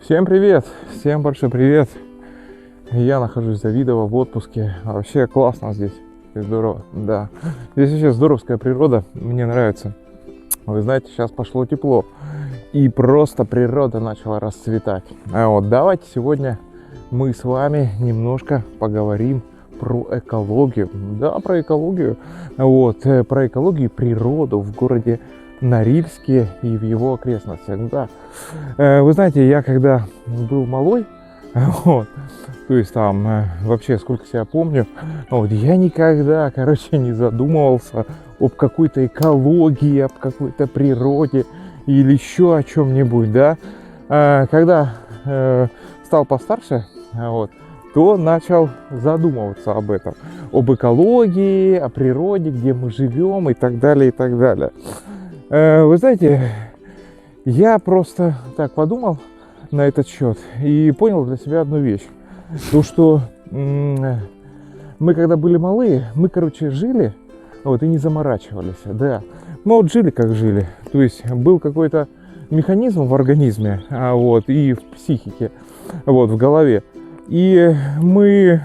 Всем привет! Всем большой привет! Я нахожусь в Давидово в отпуске. Вообще классно здесь. Здорово, да. Здесь вообще здоровская природа. Мне нравится. Вы знаете, сейчас пошло тепло. И просто природа начала расцветать. Давайте сегодня мы с вами немножко поговорим про экологию. Да, про экологию. Про экологию и природу в городе Норильске и в его окрестностях. Да. Вы знаете, я когда был малой, то есть там вообще сколько себя помню, я никогда, не задумывался об какой-то экологии, об какой-то природе или еще о чем-нибудь, да. Когда стал постарше, то начал задумываться об этом, об экологии, о природе, где мы живем и так далее, и так далее. Вы знаете, я просто так подумал на этот счет и понял для себя одну вещь. То, что мы когда были малые, мы, жили, и не заморачивались, да. Мы жили как жили. То есть был какой-то механизм в организме, и в психике, в голове. И мы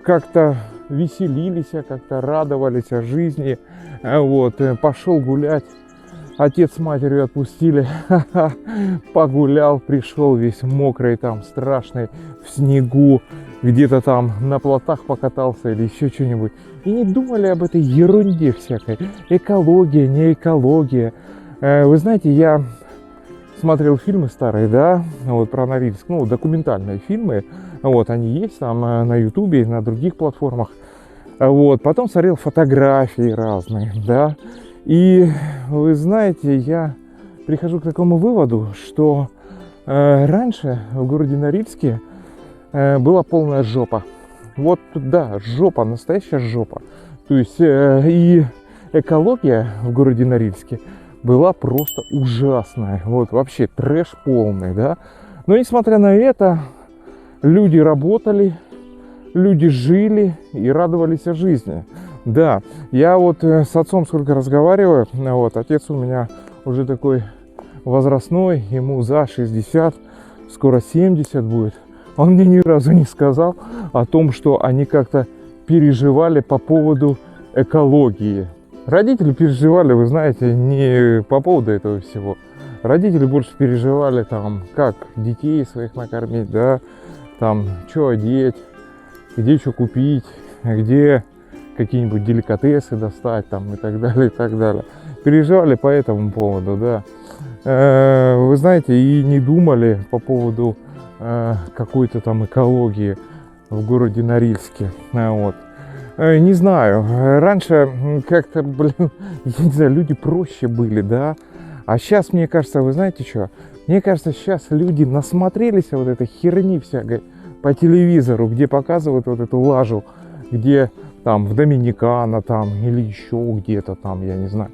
как-то веселились, как-то радовались жизни, пошел гулять. Отец с матерью отпустили, погулял, пришел весь мокрый, там страшный, в снегу, где-то там на плотах покатался или еще что-нибудь. И не думали об этой ерунде всякой. Экология, не экология. Вы знаете, я смотрел фильмы старые, да, про Норильск, документальные фильмы. Они есть там на Ютубе и на других платформах. Потом смотрел фотографии разные, да. И вы знаете, я прихожу к такому выводу, что раньше в городе Норильске была полная жопа. Да, жопа, настоящая жопа. То есть и экология в городе Норильске была просто ужасная. Вообще трэш полный, да. Но несмотря на это, люди работали, люди жили и радовались жизни. Да, я с отцом сколько разговариваю, отец у меня уже такой возрастной, ему за 60, скоро 70 будет. Он мне ни разу не сказал о том, что они как-то переживали по поводу экологии. Родители переживали, вы знаете, не по поводу этого всего. Родители больше переживали там, как детей своих накормить, да, там, что одеть, где что купить, где какие-нибудь деликатесы достать там и так далее, и так далее. Переживали по этому поводу, да. Вы знаете, и не думали по поводу какой-то там экологии в городе Норильске. Не знаю, раньше как-то, я не знаю, люди проще были, да. А сейчас, мне кажется, вы знаете что? Мне кажется, сейчас люди насмотрелись этой херни всякой по телевизору, где показывают эту лажу, где там в Доминикана там или еще где-то там, я не знаю,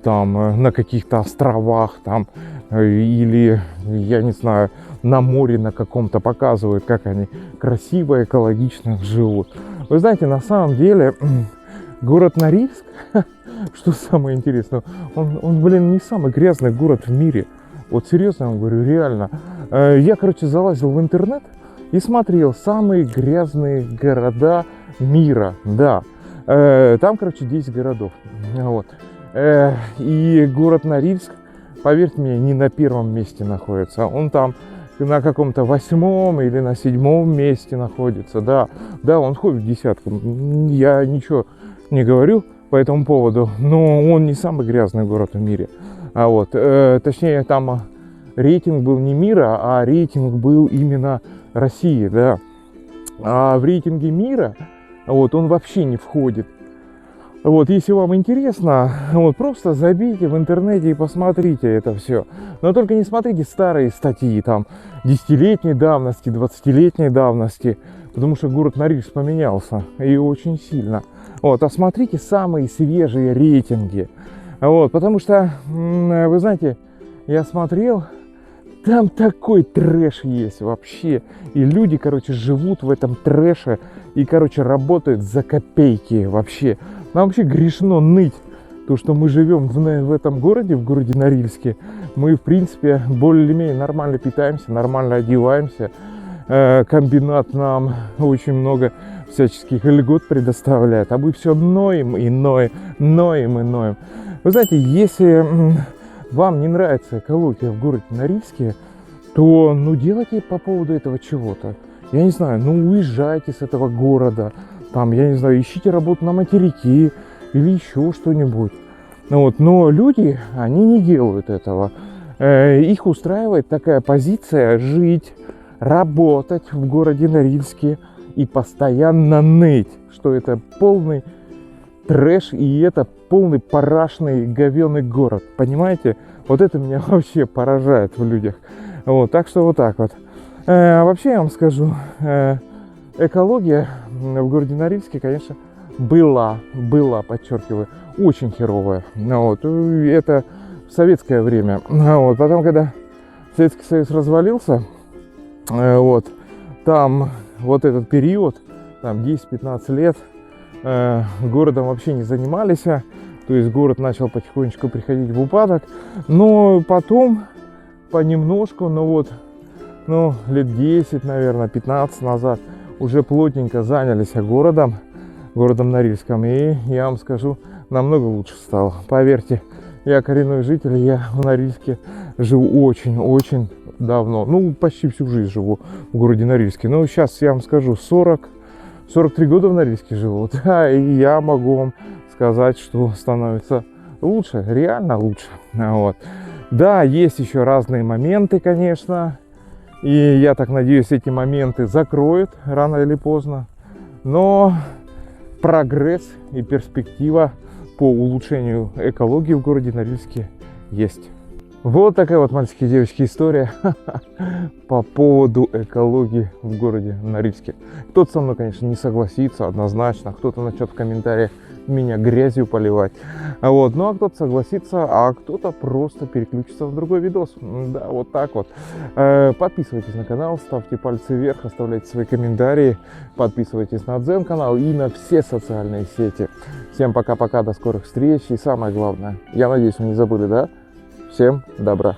там на каких-то островах там или, я не знаю, на море на каком-то показывают, как они красиво, экологично живут. Вы знаете, на самом деле город Норильск, что самое интересное, он, не самый грязный город в мире. Серьезно вам говорю, реально. Я, залазил в интернет и смотрел самые грязные города мира, да. Там, 10 городов. И город Норильск, поверьте мне, не на первом месте находится. Он там на каком-то 8-м или на 7-м месте находится, да. Да, он входит в десятку. Я ничего не говорю по этому поводу, но он не самый грязный город в мире. Точнее, там рейтинг был не мира, а рейтинг был именно России, да. А в рейтинге мира он вообще не входит. Если вам интересно, просто забейте в интернете и посмотрите это все. Но только не смотрите старые статьи, там, 10-летней давности, 20-летней давности, потому что город Норильск поменялся, и очень сильно. А смотрите самые свежие рейтинги. Потому что, вы знаете, я смотрел, там такой трэш есть вообще. И люди, живут в этом трэше и, работают за копейки вообще. Нам вообще грешно ныть То, что мы живем в этом городе, в городе Норильске, мы, в принципе, более-менее нормально питаемся, нормально одеваемся. Комбинат нам очень много всяческих льгот предоставляет, а мы все ноем и ноем, ноем и ноем. Вы знаете, если вам не нравится экология в городе Норильске, то ну делайте по поводу этого чего-то. Я не знаю, ну уезжайте с этого города, там, я не знаю, ищите работу на материке или еще что-нибудь. Вот. Но люди, они не делают этого. Их устраивает такая позиция жить, работать в городе Норильске и постоянно ныть, что это полный трэш и это полный парашный говёный город. Понимаете? Вот это меня вообще поражает в людях. Вот, так что вот так вот. Вообще я вам скажу, экология в городе Норильске, конечно, была, подчеркиваю, очень херовая. Вот, это в советское время. Вот, потом, когда Советский Союз развалился, вот, там вот этот период, там 10-15 лет, городом вообще не занимались, то есть город начал потихонечку приходить в упадок, но потом понемножку, лет 10, наверное, 15 назад уже плотненько занялись городом Норильском, и я вам скажу, намного лучше стало. Поверьте, я коренной житель, я в Норильске живу очень-очень давно, почти всю жизнь живу в городе Норильске. Но сейчас я вам скажу, 43 года в Норильске живу, да, и я могу вам сказать, что становится лучше, реально лучше. Вот. Да, есть еще разные моменты, конечно, и я так надеюсь, эти моменты закроют рано или поздно, но прогресс и перспектива по улучшению экологии в городе Норильске есть. Вот такая вот, мальчики и девочки, история по поводу экологии в городе Норильске. Кто-то со мной, конечно, не согласится однозначно, кто-то начнет в комментариях меня грязью поливать. Вот. Ну а кто-то согласится, а кто-то просто переключится в другой видос. Да, вот так вот. Подписывайтесь на канал, ставьте пальцы вверх, оставляйте свои комментарии, подписывайтесь на Дзен-канал и на все социальные сети. Всем пока-пока, до скорых встреч. И самое главное, я надеюсь, вы не забыли, да? Всем добра!